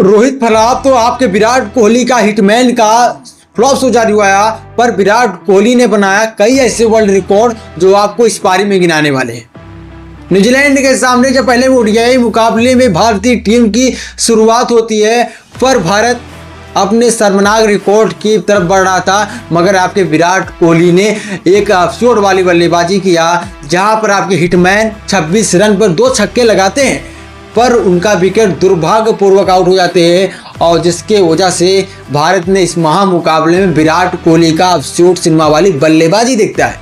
रोहित फलाप तो आपके विराट कोहली का हिटमैन का फ्लॉप शो जारी हुआ है, पर विराट कोहली ने बनाया कई ऐसे वर्ल्ड रिकॉर्ड जो आपको इस पारी में गिनाने वाले हैं। न्यूजीलैंड के सामने जब पहले ओडीआई मुकाबले में भारतीय टीम की शुरुआत होती है, पर भारत अपने शर्मनाक रिकॉर्ड की तरफ बढ़ रहा था, मगर आपके विराट कोहली ने एक अफसोस वाली बल्लेबाजी किया, जहां पर आपके हिटमैन 26 रन पर 2 छक्के लगाते हैं, पर उनका विकेट दुर्भाग्यपूर्वक आउट हो जाते हैं, और जिसके वजह से भारत ने इस महामुकाबले में विराट कोहली का अफसोस सिनेमा वाली बल्लेबाजी देखता है।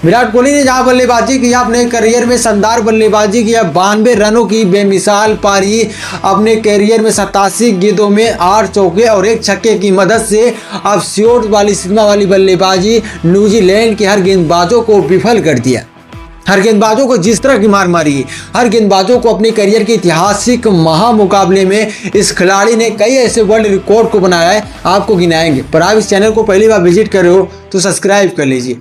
विराट कोहली ने जहां बल्लेबाजी किया, अपने करियर में शानदार बल्लेबाजी किया, 92 रनों की बेमिसाल पारी, अपने करियर में 87 गेंदों में 8 चौके और 1 छक्के की मदद से अफसोस वाली सिनेमा वाली बल्लेबाजी न्यूजीलैंड के हर गेंदबाजों को विफल कर दिया। हर गेंदबाजों को जिस तरह की मार मारी, हर गेंदबाजों को अपने करियर के ऐतिहासिक महामुकाबले में इस खिलाड़ी ने कई ऐसे वर्ल्ड रिकॉर्ड को बनाया है, आपको गिनाएंगे। पर आप इस चैनल को पहली बार विजिट कर रहे हो तो सब्सक्राइब कर लीजिए।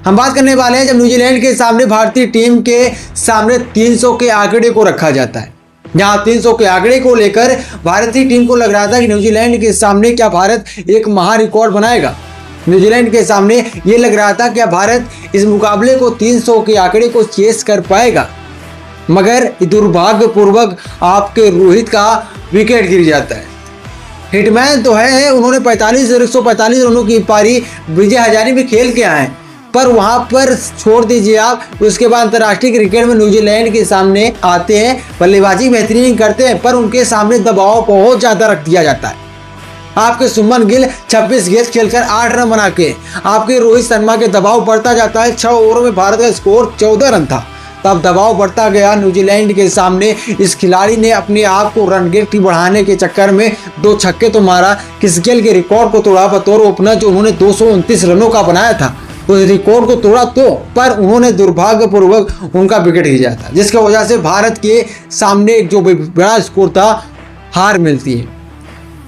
हम बात करने वाले हैं जब न्यूजीलैंड के सामने भारतीय टीम के सामने 300 के आंकड़े को रखा जाता है। जहां 300 के आंकड़े को लेकर भारतीय टीम को लग रहा था कि न्यूजीलैंड के सामने क्या भारत एक महा रिकॉर्ड बनाएगा। न्यूजीलैंड के सामने ये लग रहा था कि भारत इस मुकाबले को 300 के आंकड़े को चेस कर पाएगा, मगर दुर्भाग्यपूर्वक आपके रोहित का विकेट गिर जाता है। हिटमैन तो है, उन्होंने 145 रनों की पारी विजय हजारे में खेल के आए, पर वहां पर छोड़ दीजिए आप। उसके बाद अंतर्राष्ट्रीय क्रिकेट में न्यूजीलैंड के सामने आते हैं, बल्लेबाजी बेहतरीन करते हैं, पर उनके सामने दबाव बहुत ज़्यादा रख दिया जाता है। आपके सुमन गिल 26 गेंद खेलकर 8 रन बना के, आपके रोहित शर्मा के दबाव बढ़ता जाता है। 6 ओवरों में भारत का स्कोर 14 रन था, तब दबाव बढ़ता गया न्यूजीलैंड के सामने। इस खिलाड़ी ने अपने आप को रन गिनती बढ़ाने के चक्कर में 2 छक्के तो मारा, किस गेल के रिकॉर्ड को तोड़ा। बतौर ओपनर जो उन्होंने 229 रनों का बनाया था, उस रिकॉर्ड को तोड़ा, तो पर उन्होंने दुर्भाग्यपूर्वक उनका विकेट गिर जाता, जिसकी वजह से भारत के सामने जो बड़ा स्कोर था हार मिलती है।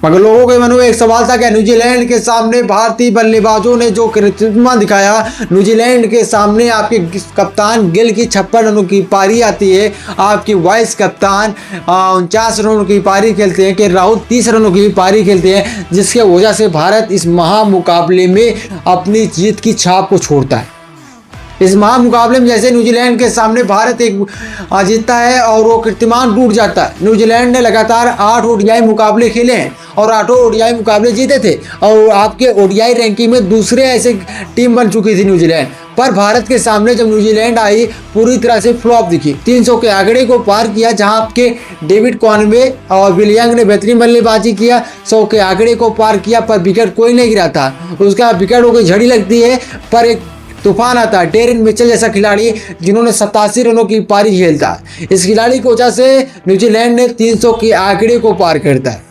मगर लोगों के मन में एक सवाल था कि न्यूजीलैंड के सामने भारतीय बल्लेबाजों ने जो कृतित्व दिखाया, न्यूजीलैंड के सामने आपके कप्तान गिल की 56 रनों की पारी आती है, आपकी वाइस कप्तान 49 रनों की पारी खेलते हैं, कि राहुल 30 रनों की पारी खेलते हैं, जिसके वजह से भारत इस महामुकाबले में अपनी जीत की छाप को छोड़ता है। इस महामुकाबले में जैसे न्यूजीलैंड के सामने भारत एक जीतता है और वो कीर्तिमान टूट जाता है। न्यूजीलैंड ने लगातार 8 ओडीआई मुकाबले खेले हैं और 8 ओडीआई मुकाबले जीते थे, और आपके ओडीआई रैंकिंग में दूसरे ऐसे टीम बन चुकी थी न्यूजीलैंड। पर भारत के सामने जब न्यूजीलैंड आई, पूरी तरह से फ्लॉप दिखी। 300 के आंकड़े को पार किया, जहां आपके डेविड कॉनवे और विलियंग ने बेहतरीन बल्लेबाजी किया, 100 के आंकड़े को पार किया, पर विकेट कोई नहीं गिरा था। उसका विकेटों की झड़ी लगती है, पर एक तूफान आता है। डेरिन मिचेल जैसा खिलाड़ी जिन्होंने 87 रनों की पारी खेलता, इस खिलाड़ी की वजह से न्यूजीलैंड ने 300 के आंकड़े को पार करता है,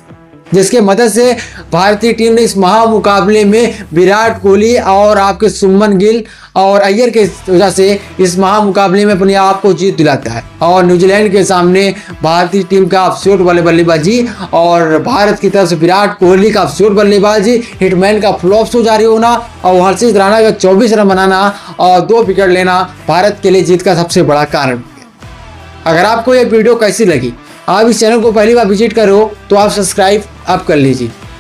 जिसके मदद से भारतीय टीम ने इस महामुकाबले में विराट कोहली और आपके सुमन गिल और अय्यर के वजह से इस महामुकाबले में अपने आप को जीत दिलाता है। और न्यूजीलैंड के सामने भारतीय टीम का अफसोस वाले बल्लेबाजी और भारत की तरफ से विराट कोहली का अफसोस बल्लेबाजी, हिटमैन का फ्लॉप शो जारी होना और हर्षित राणा का 24 रन बनाना और 2 विकेट लेना भारत के लिए जीत का सबसे बड़ा कारण। अगर आपको ये वीडियो कैसी लगी, आप इस चैनल को पहली बार विजिट कर रहे हो तो आप सब्सक्राइब आप कर लीजिए।